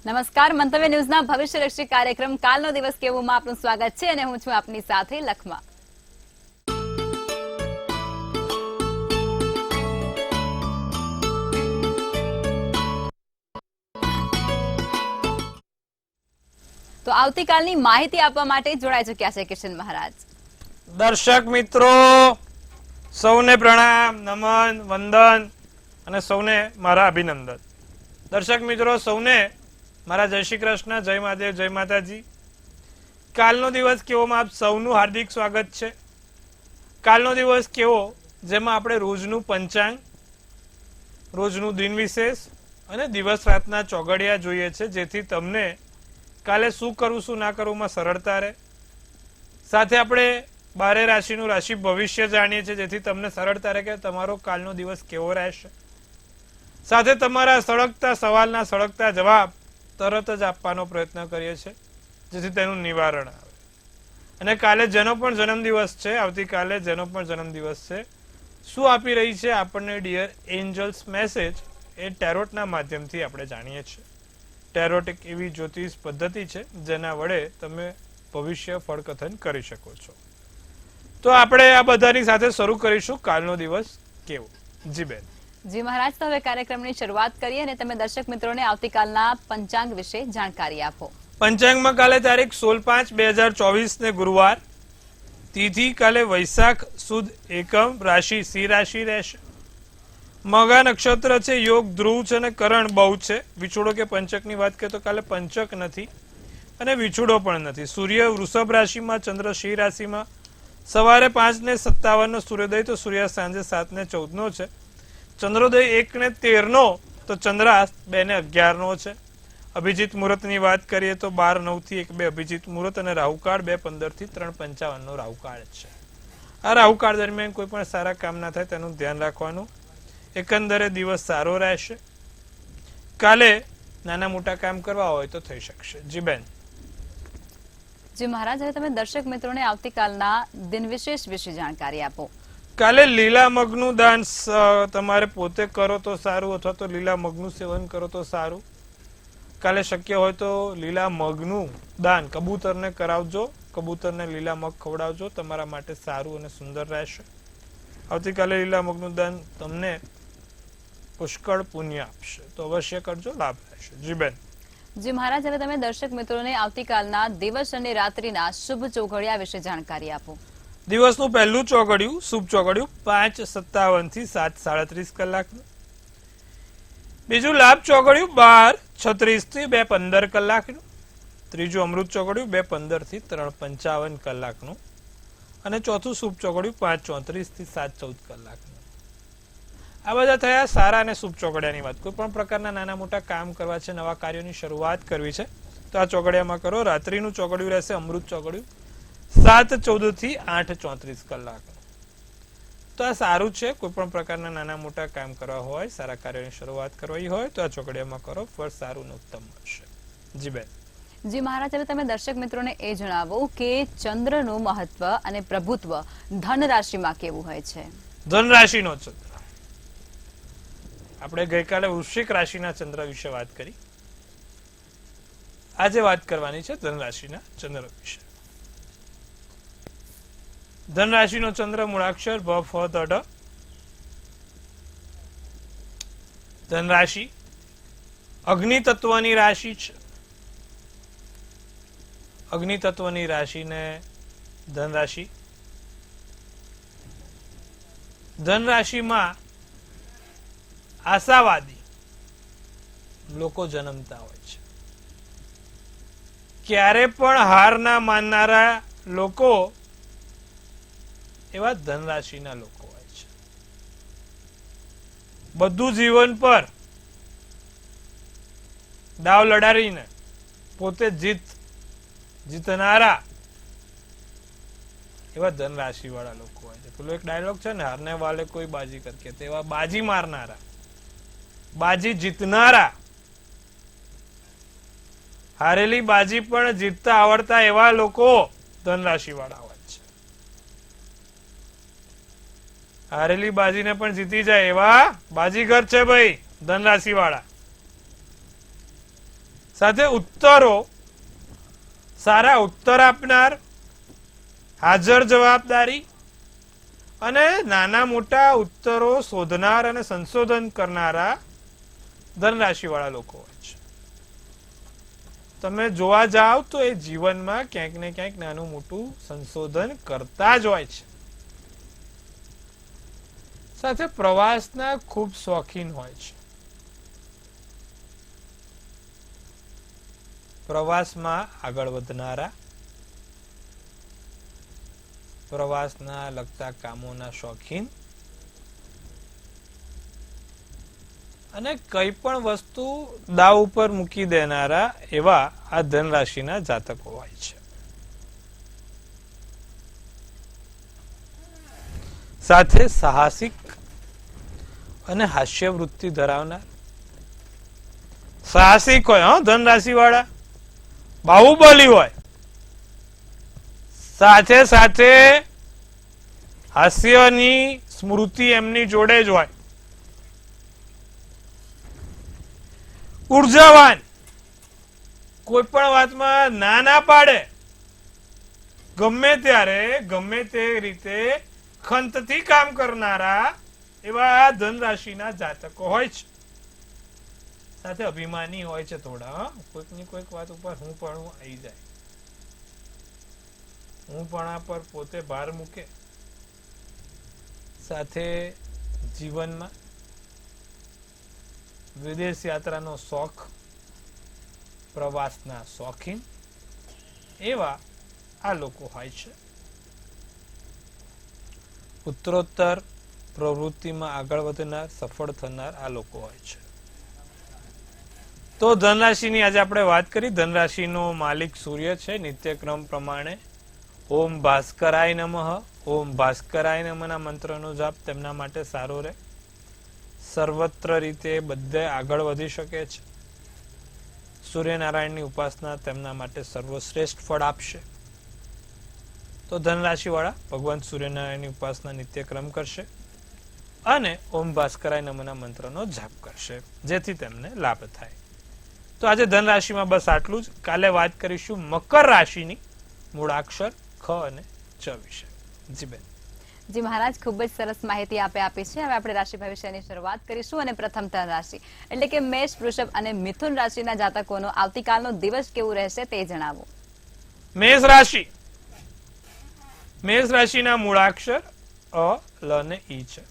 નમસ્કાર, મંતવ્ય ન્યૂઝના ભવિષ્યલક્ષી કાર્યક્રમ કાલનો દિવસ કેવોમાં આપનું સ્વાગત છે અને હું છું આપની સાથે લખમા. તો આવતીકાલની માહિતી આપવા માટે જોડાઈ ચૂક્યા છે કિશન મહારાજ. દર્શક મિત્રો સૌને પ્રણામ, નમન, વંદન અને સૌને મારા અભિનંદન. દર્શક મિત્રો સૌને મારા જય શ્રી કૃષ્ણ, જય મહાદેવ, જય માતાજી. કાલનો દિવસ કેવોમાં આપ સૌનું હાર્દિક સ્વાગત છે. કાલનો દિવસ કેવો જેમાં આપણે રોજનું પંચાંગ, રોજનું દિન વિશેષ અને દિવસ રાતના ચોઘડિયા જોઈએ છે, જેથી તમને કાલે શું કરવું શું ના કરવુંમાં સરળતા રહે. સાથે આપણે 12 રાશિનું રાશિ ભવિષ્ય જાણીએ છીએ, જેથી તમને સરળતા રહે કે તમારો કાલનો દિવસ કેવો રહેશે. સાથે તમારા સળગતા સવાલના સળગતા જવાબ તરત જ આપવાનો પ્રયત્ન કરીએ છીએ, જેથી તેનું નિવારણ આવે. અને કાલે જેનો પણ જન્મદિવસ છે, આવતીકાલે જેનો પણ જન્મદિવસ છે, શું આપી રહી છે આપણને ડિયર એન્જલ્સ મેસેજ, એ ટેરોટના માધ્યમથી આપણે જાણીએ છીએ. ટેરોટ એક એવી જ્યોતિષ પદ્ધતિ છે જેના વડે તમે ભવિષ્ય ફળકથન કરી શકો છો. તો આપણે આ બધાની સાથે શરૂ કરીશું કાલનો દિવસ કેવો. જી બેન. જી મહારાજ, તો હવે કાર્યક્રમની શરૂઆત કરીએ અને તમે દર્શક મિત્રોને આવતીકાલના પંચાંગ વિશે જાણકારી આપો. પંચાંગમાં કાલે તારીખ 16/5/2024 ને ગુરુવાર, તિથિ કાલે વૈશાખ સુદ એકમ, રાશિ સિંહ રાશિ રહેશે. મગા નક્ષત્ર છે, યોગ ધ્રુવ છે અને કરણ બહુ છે. વિછોડો કે પંચકની વાત કરીએ તો કાલે પંચક નથી અને વિછોડો પણ નથી. સૂર્ય વૃષભ રાશિમાં, ચંદ્ર સિંહ રાશિમાં. સવારે 5:57 સૂર્યોદય, તો સૂર્યાસ્ત સાંજે 7:14 છે. ચંદ્રોદય 1:13 તો ચંદ્રાસ્ત 2:11 છે. અભિજીત મુહૂર્તની વાત કરીએ તો 12:09 થી 1:02 અભિજીત મુહૂર્ત અને રાહુકાળ 2:15 થી 3:55 રાહુકાળ છે. આ રાહુકાળ દરમિયાન કોઈ પણ સારા કામ ના થાય તેનું ધ્યાન રાખવાનું. એકંદરે દિવસ સારો રહેશે. કાલે નાના મોટા કામ કરવા હોય તો થઈ શકશે. જી બેન. જી મહારાજ, હવે તમે દર્શક મિત્રોને આવતીકાલના દિન વિશેષ વિશે જાણકારી આપો. કાલે લીલા મગનું દાન તમારે પોતે કરો તો સારું, અથવા તો લીલા મગનું સેવન કરો તો સારું. કાલે શક્ય હોય તો લીલા મગનું દાન કબૂતરને કરાવજો. કબૂતરને લીલા મગ ખવડાવજો, તમારા માટે સારું અને સુંદર રહેશે. આવતીકાલે લીલા મગનું દાન તમને પુષ્કળ પુણ્ય આપશે, તો અવશ્ય કરજો, લાભ રહેશે. જી બેન. જી મહારાજ, હવે તમે દર્શક મિત્રોને આવતીકાલના દિવસ અને રાત્રિના શુભ ચોઘડિયા વિશે જાણકારી આપો. દિવસનું પહેલું ચોઘડિયું, શુભ ચોઘડિયું 5:57 થી 7:37 કલાકનું. બીજું લાભ ચોઘડિયું 12:36 થી 2:15 કલાકનું. ત્રીજું અમૃત ચોઘડિયું 2:15 થી 3:55 કલાકનું. અને ચોથું શુભ ચોઘડિયું 5:34 થી 7:14 કલાકનું. આ બધા થયા સારા અને શુભ ચોઘડિયાની વાત. કોઈ પણ પ્રકારના નાના મોટા કામ કરવા છે, નવા કાર્યોની શરૂઆત કરવી છે, તો આ ચોઘડિયામાં કરો. રાત્રિનું ચોઘડિયું રહેશે અમૃત ચોઘડિયું 7:14 થી 8:34 કલાકનું. તો આ સારું છે. કોઈ પણ પ્રકારના નાના મોટા કામ કરવા હોય, સારા કાર્યોની શરૂઆત કરવી હોય તો આ ચોઘડિયામાં કરો, ફળ સારું અને ઉત્તમ મળશે. જી બેન. જી મહારાજ, હવે તમે દર્શક મિત્રોને એ જણાવો કે ચંદ્રનું મહત્વ અને પ્રભુત્વ ધન રાશિમાં કેવું હોય છે. ધન રાશિનો ચંદ્ર, આપણે ગઈકાલે વૃશ્ચિક રાશિના ચંદ્ર વિશે વાત કરી. આજે વાત કરવાની છે ધન રાશિના ચંદ્ર વિશે. ધન રાશિનો ચંદ્ર મૂળાક્ષર ભ ફ ત ઢ. ધન રાશિ અગ્નિ તત્વની રાશિ છે. અગ્નિ તત્વની રાશિને ધન રાશિ. ધન રાશિમાં આશાવાદી લોકો જન્મતા હોય છે. ક્યારે પણ હાર ના માનનારા લોકો એવા ધન રાશિના લોકો હોય છે. બધું જીવન પર દાવ લડાડીને પોતે જીતનારા એવા ધન રાશિ વાળા લોકો હોય છે. પેલો એક ડાયલોગ છે ને, હારને વાલે કોઈ બાજી કરકે, તેવા બાજી મારનારા, બાજી જીતનારા, હારેલી બાજી પણ જીતતા આવડતા એવા લોકો ધન રાશિ વાળા હોય છે. હારેલી બાજીને પણ જીતી જાય એવા બાજીગર છે ભાઈ ધન રાશિ વાળા. સાથે ઉત્તરો, સારા ઉત્તર આપનાર, હાજર જવાબદારી અને નાના મોટા ઉત્તરો શોધનાર અને સંશોધન કરનારા ધનરાશિ વાળા લોકો હોય છે. તમે જોવા જાઓ તો એ જીવનમાં ક્યાંક ને ક્યાંક નાનું મોટું સંશોધન કરતા જ હોય છે. સાથે પ્રવાસના ખૂબ શોખીન હોય છે. પ્રવાસમાં આગળ વધનારા, પ્રવાસના લગતા કામોના શોખીન અને કઈ પણ વસ્તુ દાવ ઉપર મૂકી દેનારા એવા આ ધનરાશિના જાતકો હોય છે. સાથે સાહસિક અને હાસ્યવૃત્તિ ધરાવનાર, સાહસિક હોય ધનરાશિ વાળા, બાહુબલી હોય, સાથે સાથે હાસ્યની સ્મૃતિ એમની જોડે જ હોય, ઉર્જાવાન, કોઈ પણ વાતમાં ના પાડે, ગમે ત્યારે ગમે તે રીતે ખંતથી કામ કરનારા એવા ધનરાશિના જાતકો હોય છે. સાથે અભિમાની હોય છે થોડા, કોઈક ની કોઈક વાત ઉપર હું પણ આવી જાય, હું પણ પર પોતે ભાર મૂકે. સાથે જીવનમાં વિદેશ યાત્રાનો શોખ, પ્રવાસના શોખીન એવા આ લોકો હોય છે. ઉત્તરોત્તર પ્રવૃત્તિમાં આગળ વધનાર, સફળ થનાર આ લોકો હોય છે. તો ધનરાશિની આજે આપણે વાત કરી. ધનરાશિનો માલિક સૂર્ય છે. નિત્યક્રમ પ્રમાણે ઓમ ભાસ્કરાય નમઃ, ઓમ ભાસ્કરાય નમઃના મંત્રનો જાપ તેમના માટે સારો રહે. સર્વત્ર રીતે બધે આગળ વધી શકે છે. સૂર્યનારાયણની ઉપાસના તેમના માટે સર્વશ્રેષ્ઠ ફળ આપશે. તો ધનરાશિ વાળા ભગવાન સૂર્યનારાયણની ઉપાસના નિત્યક્રમ કરશે અને ઓમ ભાસ્કરાય નમઃના મંત્રનો જાપ કરશે, જેથી તેમને લાભ થાય. તો આજે ધનરાશિમાં બસ આટલું જ. કાલે વાત કરીશું મકર રાશિની મૂળાક્ષર ખ અને ચ વિશે. જી બેન. જી મહારાજ, ખૂબ જ સરસ માહિતી આપી છે. હવે આપણે રાશિ ભવિષ્યની શરૂઆત કરીશું અને પ્રથમ ધન રાશિ એટલે કે મેષ, વૃષભ અને મિથુન રાશિના જાતકોનો આવતીકાલનો દિવસ કેવું રહેશે તે જણાવો. મેષ રાશિ. મેષ રાશિના મૂળાક્ષર અ, લ અને ઈ છે.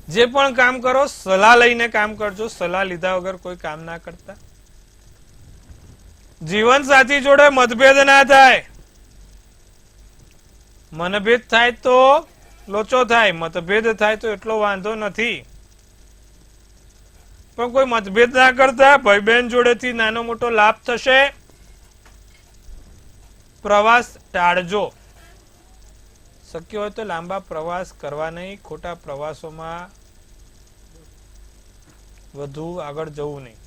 જે પણ કામ કરો સલાહ લઈને કામ કરજો, સલાહ લીધા વગર કોઈ કામ ના કરતા. જીવન સાથી જોડે મતભેદ ના થાય. મનભેદ થાય તો લોચો થાય, મતભેદ થાય તો એટલો વાંધો નથી. પણ કોઈ મતભેદ ના કરતા. ભાઈ બહેન જોડેથી નાનો મોટો લાભ થશે. પ્રવાસ ટાળજો. શક્ય હોય તો લાંબા પ્રવાસ કરવા નહીં. ખોટા પ્રવાસોમાં વધુ આગળ જવું નહીં.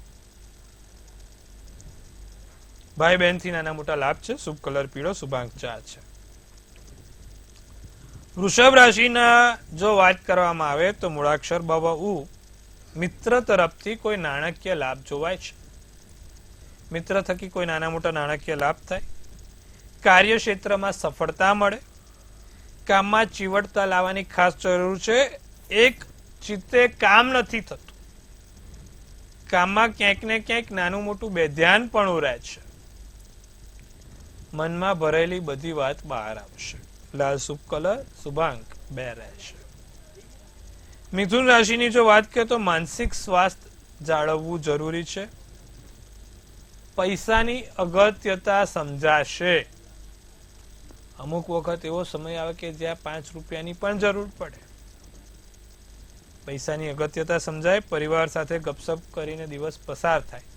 ભાઈ બહેન થી નાના મોટા લાભ છે. શુભ કલર પીળો, શુભાંક 4 છે. વૃષભ રાશિના જો વાત કરવામાં આવે તો મૂળાક્ષર બ, વ, ઉ. મિત્ર તરફથી કોઈ નાણાકીય લાભ જોવાય છે. મિત્ર થકી કોઈ નાના મોટા નાણાકીય લાભ થાય. કાર્યક્ષેત્રમાં સફળતા મળે. કામમાં ચીવટતા લાવવાની ખાસ જરૂર છે. એક ચિત્તે કામ નથી થતું. કામમાં ક્યાંક ને ક્યાંક નાનું મોટું બેધ્યાન પણ રહે છે. મનમાં ભરેલી બધી વાત બહાર આવશે. લાલ શુભ કલર, શુભાંક 2 રહેશે. મિથુન રાશિની જો વાત કરીએ તો માનસિક સ્વાસ્થ્ય જાળવવું જરૂરી છે. પૈસાની અગત્યતા સમજાશે. અમુક વખત એવો સમય આવે કે જ્યાં 5 રૂપિયાની પણ જરૂર પડે. પૈસાની અગત્યતા સમજાય. પરિવાર સાથે ગપસપ કરીને દિવસ પસાર થાય.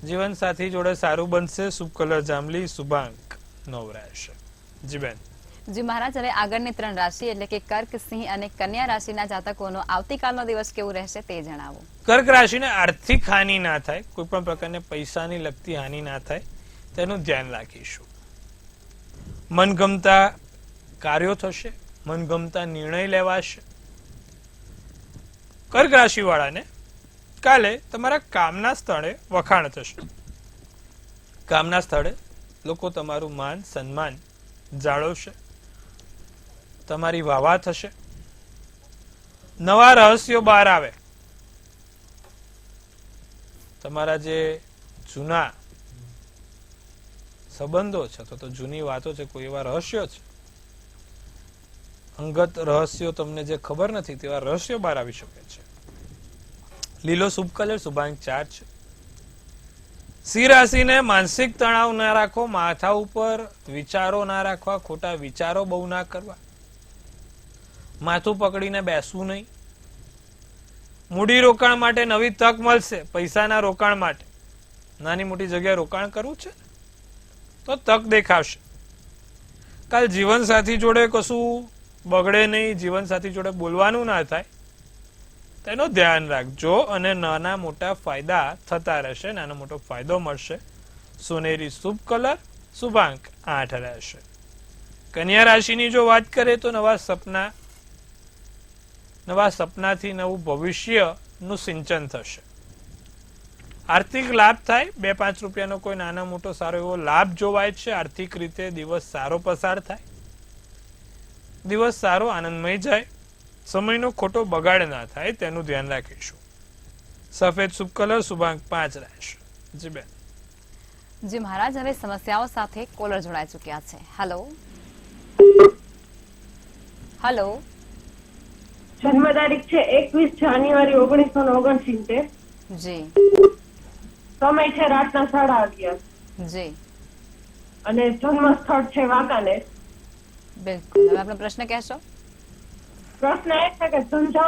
જીવન સાથી જોડે સારું બનશે. શુભ કલર જાંબલી, શુભાંક 9 રહેશે. જી બેન. જી મહારાજ, હવે આગળની 3 રાશિ એટલે કે કર્ક, સિંહ અને કન્યા રાશિના જાતકોનો આવતીકાલનો દિવસ કેવું રહેશે તે જણાવો. કર્ક રાશિને આર્થિક હાનિ ના થાય, કોઈ પણ પ્રકારની પૈસાની લગતી હાનિ ના થાય તેનું ધ્યાન રાખીશું. મનગમતા કાર્યો થશે. મનગમતા નિર્ણય લેવાશે. કર્ક રાશિ વાળાને કાલે તમારા કામના સ્થળે વખાણ થશે. કામના સ્થળે લોકો તમારું માન સન્માન જાળવશે. તમારી વાહ થશે. નવા રહસ્યો બહાર આવે. તમારા જે જૂના સંબંધો છે અથવા તો જૂની વાતો છે, કોઈ એવા રહસ્યો છે, અંગત રહસ્યો તમને જે ખબર નથી તેવા રહસ્યો બહાર આવી શકે છે. લીલો શુભ કલર શુભાંક 4 છે. સિંહ રાશિને માનસિક તણાવ ના રાખો. માથા ઉપર વિચારો ના રાખવા. ખોટા વિચારો બહુ ના કરવા. માથું પકડીને બેસવું નહીં. મૂડી રોકાણ માટે નવી તક મળશે. પૈસાના રોકાણ માટે નાની મોટી જગ્યાએ રોકાણ કરવું છે તો તક દેખાશે. કાલ જીવનસાથી જોડે કશું બગડે નહીં. જીવનસાથી જોડે બોલવાનું ના થાય તેનું ધ્યાન રાખજો અને નાના મોટા ફાયદા થતા રહેશે. નાનો મોટો ફાયદો મળશે. સોનેરી શુભ કલર શુભાંક 8 રહેશે. કન્યા રાશિની જો વાત કરીએ તો નવા સપનાથી નવું ભવિષ્યનું સિંચન થશે. આર્થિક લાભ થાય. 2-5 રૂપિયાનો કોઈ નાનો મોટો સારો એવો લાભ જોવાય છે. આર્થિક રીતે દિવસ સારો પસાર થાય. દિવસ સારો આનંદમય જાય. સમયનો ખોટો બગાડ ના થાય તેનું ધ્યાન રાખીશું. સફેદ શુભ કલર શુભાંક 5 રહેશે. જી બેન. જી મહારાજ, હવે સમસ્યાઓ સાથે કોલર જોડાઈ ચુક્યા છે. Hello hello. જન્મ તારીખ છે 21 જાન્યુઆરી 1969. જી. સમય છે રાતના 11:30. જી. અને જન્મ સ્થળ છે વાંકાનેર. બિલકુલ. હવે આપણો પ્રશ્ન કહેશો? પ્રશ્ન એ છે કે ધંધો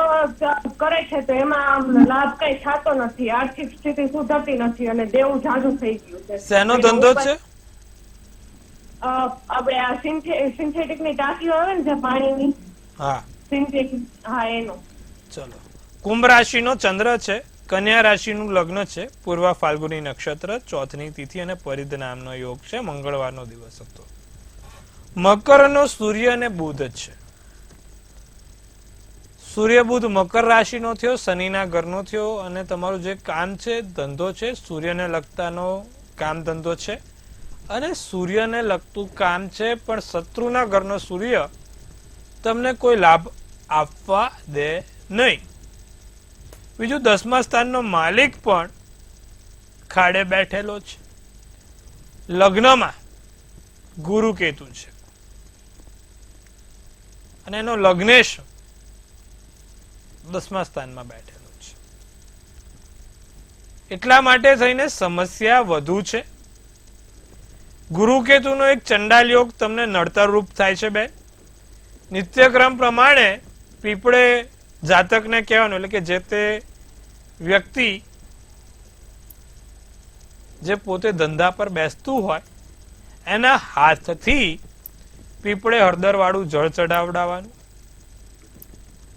કરે છે તો એમાં લાભ કઈ થતો નથી. આર્થિક સ્થિતિ સુધરતી નથી અને દેવું જાજુ થઈ ગયું છે. શેનો ધંધો છે? આપણે આ સિન્થેટિક ની ટાંકીઓ આવે ને જે પાણીની. હા, સિન્થેટિક. હા, એનો. ચલો. કુંભ રાશિનો ચંદ્ર છે. કન્યા રાશિનું લગ્ન છે. પૂર્વ ફાલ્ગુની નક્ષત્ર, ચોથની તિથિ અને પરિધ નામનો યોગ છે. મંગળવારનો દિવસ હતો. મકરનો સૂર્ય અને બુધ છે. સૂર્ય બુધ મકર રાશિનો થયો, શનિના ઘરનો થયો અને તમારું જે કામ છે, ધંધો છે, સૂર્યને લગતાનો કામ ધંધો છે અને સૂર્યને લગતું કામ છે, પણ શત્રુના ઘરનો સૂર્ય તમને કોઈ લાભ આપવા દે નહીં. બીજું 10મા સ્થાનનો માલિક પણ ખાડે બેઠેલો છે. લગ્નમાં ગુરુ કેતુ છે અને એનો લગ્નેશ 10મા સ્થાનમાં બેઠેલો છે. એટલા માટે થઈને સમસ્યા વધુ છે. ગુરુ કેતુનો એક ચંડાલ યોગ તમને નડતર રૂપ થાય છે બેન. નિત્યક્રમ પ્રમાણે પીપળે જાતકને કહેવાનું, એટલે કે જે તે વ્યક્તિ જે પોતે ધંધા પર બેસતું હોય એના હાથથી પીપળે હળદર વાળું જળ ચડાવડાવવાનું.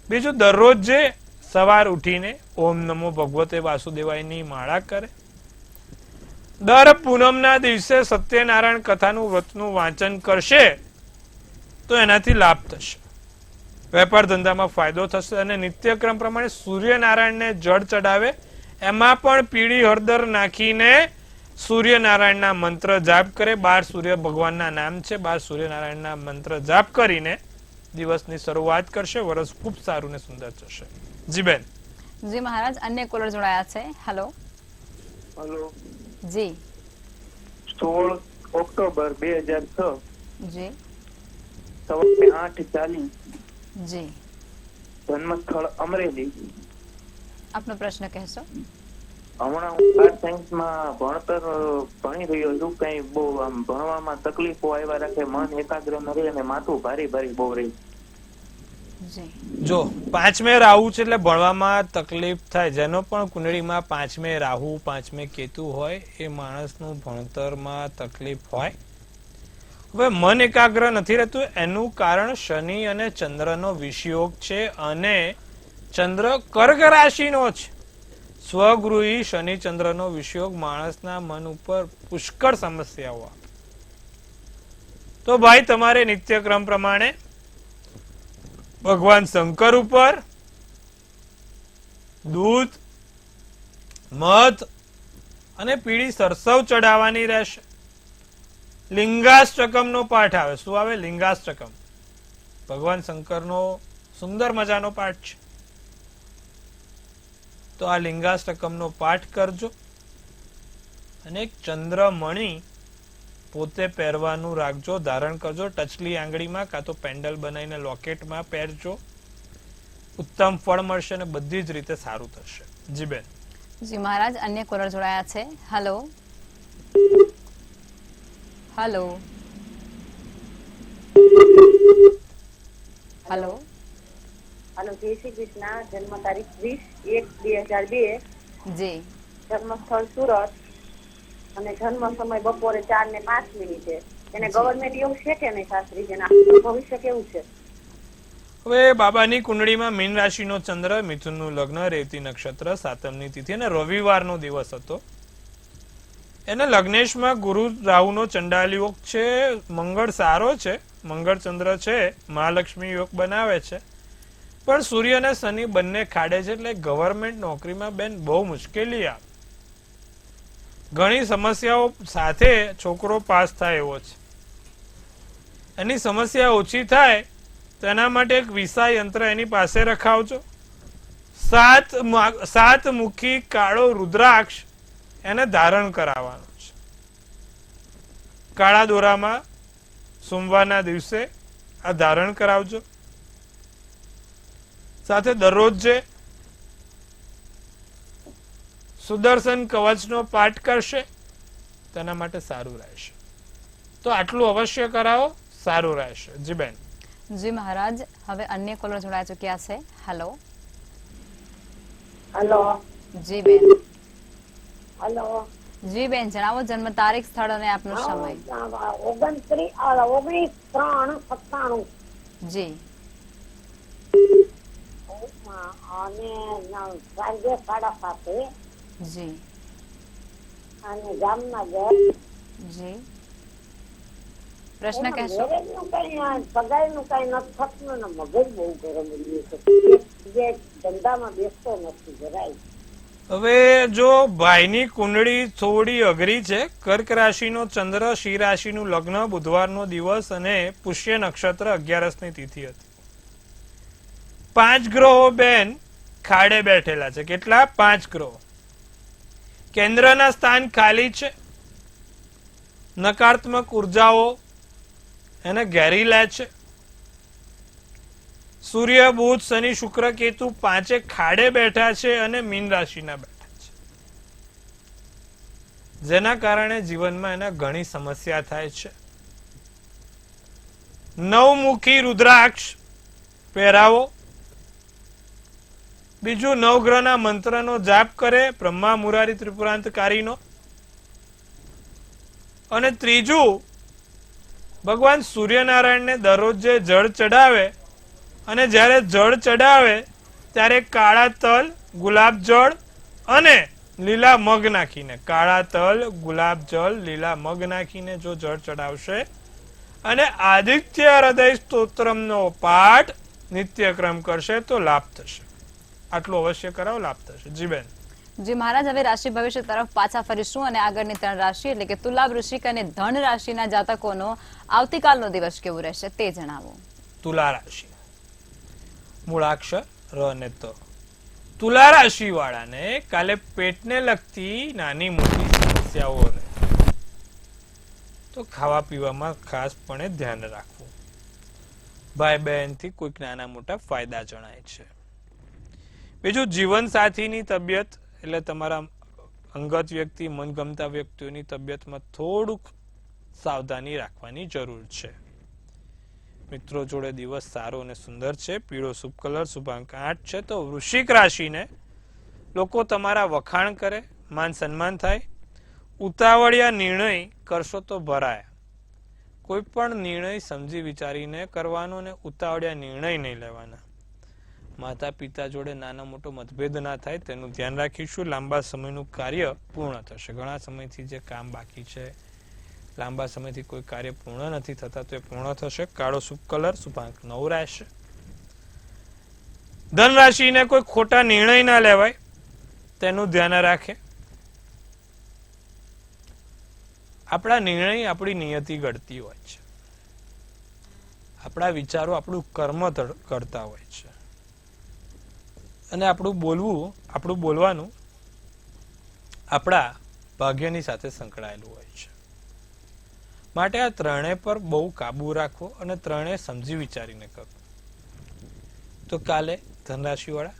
બીજું દરરોજ જે સવાર ઉઠીને ઓમ નમો ભગવતે વાસુદેવાયની માળા કરે. દર પૂનમના દિવસે સત્યનારાયણ કથાનું વ્રતનું વાંચન કરશે તો એનાથી લાભ થશે. વેપાર ધંધામાં ફાયદો થશે અને નિત્યક્રમ પ્રમાણે સૂર્યનારાયણને જળ ચડાવે. એમાં પણ પીળી હળદર નાખીને સૂર્યનારાયણના મંત્ર જાપ કરે. 12 સૂર્ય ભગવાનના નામ છે. 12 સૂર્યનારાયણના મંત્ર જાપ કરીને દિવસની શરૂઆત કરશે. વર્ષ ખૂબ સારું ને સુંદર થશે. જી બેન. જી મહારાજ, અન્ય કોલર જોડાયા છે. Hello hello. જી. 16 ઓક્ટોબર 2006 જી. સવારે 8:40. જી. જન્મ સ્થળ અમરેલી. આપનો પ્રશ્ન કહેશો? હમણાં હું આર્ટ સાયન્સમાં ભણતર ભણી રહ્યો છું. કઈ બહુ આમ ભણવામાં તકલીફો આવ્યા રાખે, મન એકાગ્ર ન રહે અને માથું ભારી ભારી બહુ રહે. જી. જો 5મે રાહુ છે એટલે ભણવામાં તકલીફ થાય. જેનો પણ કુંડળીમાં 5મે રાહુ 5મે કેતુ હોય એ માણસનું ભણતરમાં તકલીફ હોય. હવે મન એકાગ્ર નથી રહેતું એનું કારણ શનિ અને ચંદ્રનો વિષયોગ છે અને ચંદ્ર કર્ક રાશિનો છે. સ્વગૃહી શનિ ચંદ્રનો વિષયોગ માણસના મન ઉપર પુષ્કળ સમસ્યાઓ આપે. તો ભાઈ તમારે નિત્યક્રમ પ્રમાણે ભગવાન શંકર ઉપર દૂધ મધ અને પીળી સરસવ ચડાવવાની રહેશે. લિંગાષ્ટકમનો પાઠ આવે. શું આવે? લિંગાષ્ટકમ. ભગવાન શંકરનો સુંદર મજાનો પાઠ છે. તો આ લિંગાષ્ટકમનો પાઠ કરજો અને એક ચંદ્રમણી પોતે પહેરવાનું રાખજો, ધારણ કરજો. ટચલી આંગળીમાં કાં તો પેન્ડલ બનાવીને લોકેટમાં પહેરજો. ઉત્તમ ફળ મળશે અને બધી જ રીતે સારું થશે. જી બેન. જી મહારાજ, અન્ય કોલર જોડાયા છે. Hello hello hello. અને જય શ્રી કૃષ્ણ. જન્મ તારીખ 20/1/2002, જી જન્મ સ્થળ સુરત અને જન્મ સમય બપોરે 4:05. એને ગવર્મેન્ટ યોગ છે કે નહીં શાસ્ત્રી? જેના ભવિષ્ય કેવું છે? હવે બાબાની કુંડળીમાં મીન રાશિનો ચંદ્ર, મિથુનનું લગ્ન, રેવતી નક્ષત્ર, સાતમની તિથિ અને રવિવારનો દિવસ હતો. એને લગ્નેશમાં ગુરુ રાહુનો ચંડાલ યોગ છે. મંગળ સારો છે, મંગળ ચંદ્ર છે, મહાલક્ષ્મી યોગ બનાવે છે. પણ સૂર્ય અને શનિ બંને ખાડે છે, એટલે ગવર્મેન્ટ નોકરીમાં બેન બહુ મુશ્કેલી આવે. ઘણી સમસ્યાઓ સાથે છોકરો પાસ થાય એવો છે. એની સમસ્યા ઓછી થાય તેના માટે એક વિસા યંત્ર એની પાસે રખાવજો. 7 મુખી કાળો રુદ્રાક્ષ એને ધારણ કરાવવાનો છે. કાળા દોરામાં સોમવારના દિવસે આ ધારણ કરાવજો. સાથે દરરોજ જે સુદર્શન કવચનો પાઠ કરશે તેના માટે સારું રહેશે. તો આટલું અવશ્ય કરાવો, સારું રહેશે. જી બેન. જી મહારાજ, હવે અન્ય કોલર જોડાઈ ચુક્યા છે. હેલો હલો જી બેન. હલો. જી બેન, જણાવો જન્મ તારીખ, સ્થળ અને આપનો સમય. 19/3/97. જી અને સાંજે 7:30 જી અને જામનગર. જી પ્રશ્ન કહેશો? પગારનું કઈ નથી થતું ને મગજ બહુ ગરમ રહ્યું છે. જે ધંધામાં બેસતો નથી જરાય. હવે જો ભાઈની કુંડળી થોડી અઘરી છે. કર્ક રાશિનો ચંદ્ર, સિંહ રાશિનું લગ્ન, બુધવારનો દિવસ અને પુષ્ય નક્ષત્ર 11ની તિથિ હતી. 5 ગ્રહો બેન ખાડે બેઠેલા છે. કેટલા? 5 ગ્રહો. કેન્દ્રના સ્થાન ખાલી છે. નકારાત્મક ઉર્જાઓ એને ઘેરી લે છે. સૂર્ય, બુધ, શનિ, શુક્ર, કેતુ 5 ખાડે બેઠા છે અને મીન રાશિના બેઠા છે. જેના કારણે જીવનમાં એને ઘણી સમસ્યા થાય છે. 9 મુખી રુદ્રાક્ષ પહેરાવો. બીજું, નવગ્રહના મંત્રનો જાપ કરે, બ્રહ્મા મુરારી ત્રિપુરાંતકારીનો. અને ત્રીજું, ભગવાન સૂર્યનારાયણને દરરોજ જે જળ ચડાવે અને જ્યારે જળ ચડાવે ત્યારે કાળા તલ, ગુલાબ જળ અને લીલા મગ નાખીને, કાળા તલ, ગુલાબ જળ, લીલા મગ નાખીને જો જળ ચડાવશે અને આદિત્ય હૃદય સ્તોત્રમનો પાઠ નિત્યક્રમ કરશે તો લાભ થશે. આટલું અવશ્ય કરાવો, લાભ થશે. જી બેન. જી મહારાજ, હવે રાશિ ભવિષ્ય તરફ પાછા ફરીશું અને આગળની 3 રાશિ એટલે કે તુલા, વૃશ્ચિક અને ધન રાશિના જાતકોનો આવતીકાલનો દિવસ કેવો રહેશે તે જણાવો. તુલા રાશિ, મૂળાક્ષર ર અને ત. તુલા રાશિ વાળાને કાલે પેટને લગતી નાની મોટી સમસ્યાઓ રહે તો ખાવા પીવામાં ખાસપણે ધ્યાન રાખવું. ભાઈ બહેનથી કોઈક નાના મોટા ફાયદા જણાય છે. બીજું, જીવન સાથીની તબિયત એટલે તમારા અંગત વ્યક્તિ, મનગમતા વ્યક્તિઓની તબિયતમાં થોડુંક સાવધાની રાખવાની જરૂર છે. મિત્રો જોડે દિવસ સારો અને સુંદર છે. પીળો શુભ કલર, શુભાંક 8 છે. તો વૃશ્ચિક રાશિને લોકો તમારા વખાણ કરે, માન સન્માન થાય. ઉતાવળિયા નિર્ણય કરશો તો ભરાય. કોઈ પણ નિર્ણય સમજી વિચારીને કરવાનો અને ઉતાવળિયા નિર્ણય નહીં લેવાના. માતા પિતા જોડે નાનો મોટો મતભેદ ના થાય તેનું ધ્યાન રાખીશું. લાંબા સમયનું કાર્ય પૂર્ણ થશે. ઘણા સમયથી જે કામ બાકી છે, લાંબા સમયથી કોઈ કાર્ય પૂર્ણ નથી થતા તો એ પૂર્ણ થશે. કાળો શુભ કલર, શુભાંક 9 રહેશે. ધન રાશિને કોઈ ખોટા નિર્ણય ના લેવાય તેનું ધ્યાન રાખે. આપણા નિર્ણય આપણી નિયતિ ઘડતી હોય છે. આપણા વિચારો આપણું કર્મ કરતા હોય છે અને આપણું બોલવાનું આપણા ભાગ્યની સાથે સંકળાયેલું હોય છે. માટે આ ત્રણેય પર બહુ કાબુ રાખવો અને ત્રણેય સમજી વિચારીને કરવું. તો કાલે ધનરાશિ વાળા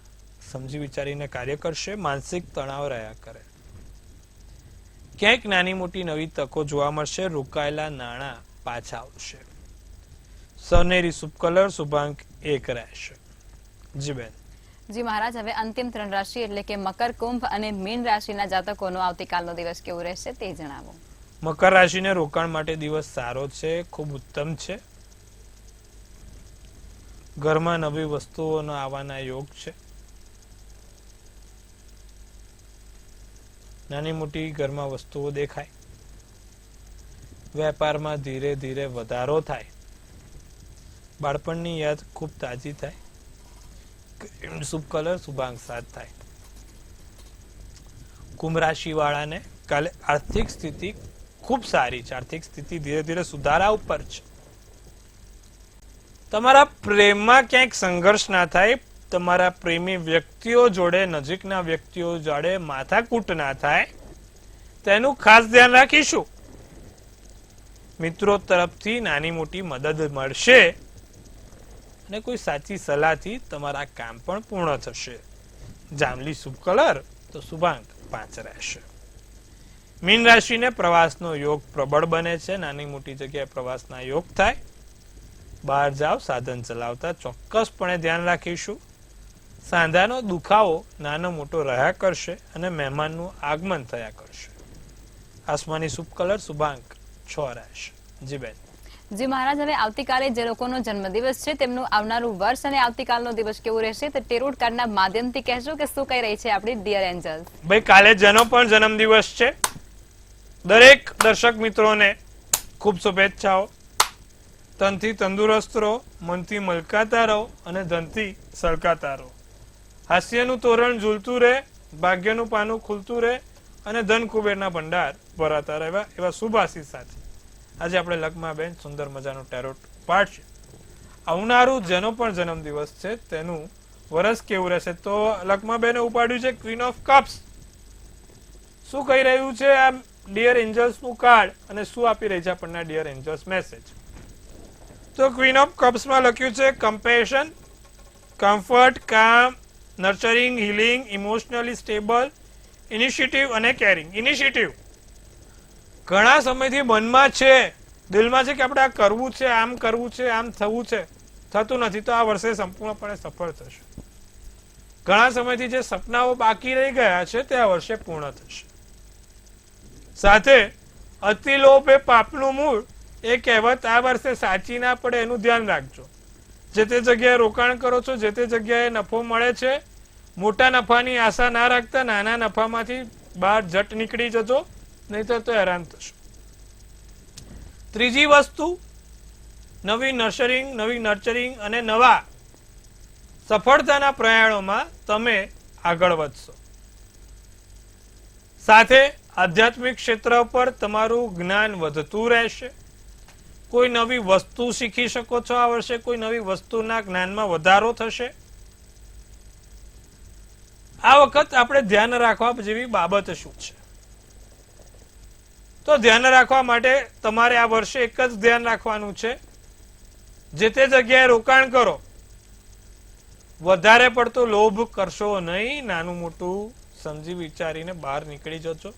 સમજી વિચારીને કાર્ય કરશે. માનસિક તણાવ રહ્યા કરે. ક્યાંક નાની મોટી નવી તકો જોવા મળશે. રોકાયેલા નાણાં પાછા આવશે. સોનેરી શુભ કલર શુભાંક 1 રહેશે. જી બેન. જી મહારાજ, હવે અંતિમ 3 રાશિ એટલે કે મકર, કુંભ અને મીન રાશિના જાતકોનો આવતીકાલનો દિવસ કેવો રહેશે તે જણાવો. મકર રાશિને રોકાણ માટે દિવસ સારો છે, ખૂબ ઉત્તમ છે. ઘરમાં નવી વસ્તુઓનો આવવાના યોગ છે. નાની મોટી ઘરમાં વસ્તુઓ દેખાય. વેપારમાં ધીરે ધીરે વધારો થાય. બાળપણની યાદ ખૂબ તાજી થાય. શુભ કલર શુભાંક 7 થાય. કુંભ રાશિ વાળાને કાલે આર્થિક સ્થિતિ ખૂબ સારી છે. આર્થિક સ્થિતિ ધીરે ધીરે સુધારા ઉપર છે. તમારા પ્રેમમાં ક્યાંક સંઘર્ષ ના થાય. તમારા પ્રેમી વ્યક્તિઓ જોડે, નજીકના વ્યક્તિઓ જોડે માથાકૂટ ના થાય તેનું ખાસ ધ્યાન રાખીશું. મિત્રો તરફથી નાની મોટી મદદ મળશે અને કોઈ સાચી સલાહથી તમારા કામ પણ પૂર્ણ થશે. જાંબલી શુભ કલર તો શુભાંક 5 રહેશે. મીન રાશિને પ્રવાસનો યોગ પ્રબળ બને છે. નાની મોટી જગ્યાએ પ્રવાસના યોગ થાય. બહાર જાઓ, સાધન ચલાવતા ચોક્કસપણે ધ્યાન રાખીશું. સાંધાનો દુખાવો નાનો મોટો રહ્યા કરશે અને મહેમાનનું આગમન થયા કરશે. આસમાની શુભ કલર શુભાંક 6 રહેશે. જી બેન. જી મહારાજ, હવે આવતીકાલે જે લોકોનો જન્મદિવસ છે તેમનું આવનારું વર્ષ અને આવતીકાલનો દિવસ કેવું રહેશે તે ટેરોટ કાર્ડના માધ્યમથી કહેશો કે શું કહી રહી છે આપણી ડિયર એન્જલ્સ. ભાઈ, કાલે જેનો પણ જન્મદિવસ છે દરેક દર્શક મિત્રોને ખૂબ શુભેચ્છાઓ. તનથી તંદુરસ્ત રહો, મનથી મલકાતા રહો અને ધનથી સળકાતા રહો. હાસ્યનું તોરણ ઝૂલતું રહે, ભાગ્યનું પાનું ખુલતું રહે અને ધન કુબેરના ભંડાર ભરાતા રહેવા એવા શુભ આશીષ સાથે આજે આપણે લગ્માબેન સુંદર મજાનો ટેરોટ પાડશે. આવનારું જેનો પણ જન્મદિવસ છે તેનું વર્ષ કેવું રહેશે તો લગ્માબેને ઉપાડ્યું છે ક્વીન ઓફ કપ્સ. શું કહી રહ્યું છે આ ડિયર એન્જલ્સ નું કાર્ડ અને શું આપી રહી છે આપણને ડિયર એન્જલ્સ મેસેજ? તો ક્વીન ઓફ કપ્સ માં લખ્યું છે કમ્પેશન, કમ્ફર્ટ, કામ, નર્ચરિંગ, હીલિંગ, ઇમોશનલી સ્ટેબલ, ઇનિશિયેટિવ અને કેરિંગ. ઇનિશિયેટિવ ઘણા સમયથી મનમાં છે, દિલમાં છે કે આપણે આ કરવું છે, આમ કરવું છે, આમ થવું છે, થતું નથી, તો આ વર્ષે સંપૂર્ણપણે સફળ થશે. ઘણા સમયથી જે સપનાઓ બાકી રહી ગયા છે તે આ વર્ષે પૂર્ણ થશે. સાથે અતિલોભ એ પાપનું મૂળ એ કહેવત આ વર્ષે સાચી ના પડે એનું ધ્યાન રાખજો. જે તે જગ્યાએ રોકાણ કરો છો, જે તે જગ્યાએ નફો મળે છે, મોટા નફાની આશા ના રાખતા નાના નફામાંથી બહાર જટ નીકળી જજો, નહીં તો હેરાન થશો. ત્રીજી વસ્તુ, નવી નર્ચરિંગ અને નવા સફળતાના પ્રયાણોમાં તમે આગળ વધશો. સાથે આધ્યાત્મિક ક્ષેત્ર પર તમારું જ્ઞાન વધતું રહેશે. કોઈ નવી વસ્તુ શીખી શકો છો આ વર્ષે. કોઈ નવી વસ્તુના જ્ઞાનમાં વધારો થશે. આ વખત આપણે ધ્યાન રાખવા જેવી બાબત શું છે? તો ધ્યાન રાખવા માટે તમારે આ વર્ષે એક જ ધ્યાન રાખવાનું છે, જે તે જગ્યાએ રોકાણ કરો વધારે પડતો લોભ કરશો નહીં. નાનું મોટું સમજી વિચારીને બહાર નીકળી જજો.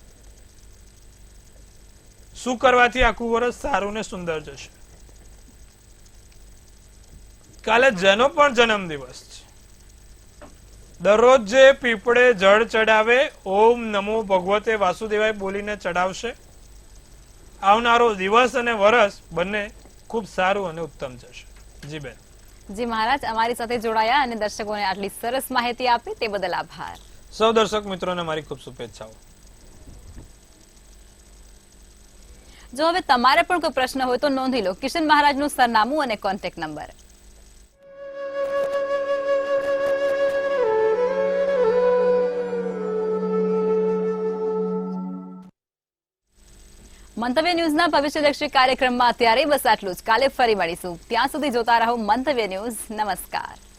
શું કરવાથી આખું વર્ષ સારું ને સુંદર જશે? કાલે જેનો પણ જન્મદિવસ છે દરરોજ જે પીપળે જળ ચડાવે, ઓમ નમો ભગવતે વાસુદેવાય બોલીને ચડાવશે, આવનારો દિવસ અને વર્ષ બંને ખૂબ સારું અને ઉત્તમ જશે. જી બેન. જી મહારાજ, અમારી સાથે જોડાયા અને દર્શકોને આટલી સરસ માહિતી આપી તે બદલ આભાર. સૌ દર્શક મિત્રોને મારી ખૂબ શુભેચ્છાઓ. જો હવે તમારે પણ કોઈ પ્રશ્ન હોય તો નોંધી લો કિશન મહારાજનું સરનામું અને કોન્ટેક્ટ નંબર. મંતવ્ય ન્યૂઝના ભવિષ્યદર્શી કાર્યક્રમમાં અત્યારે બસ આટલું જ. કાલે ફરી મળીશું. ત્યાં સુધી જોતા રહો મંતવ્ય ન્યૂઝ. નમસ્કાર.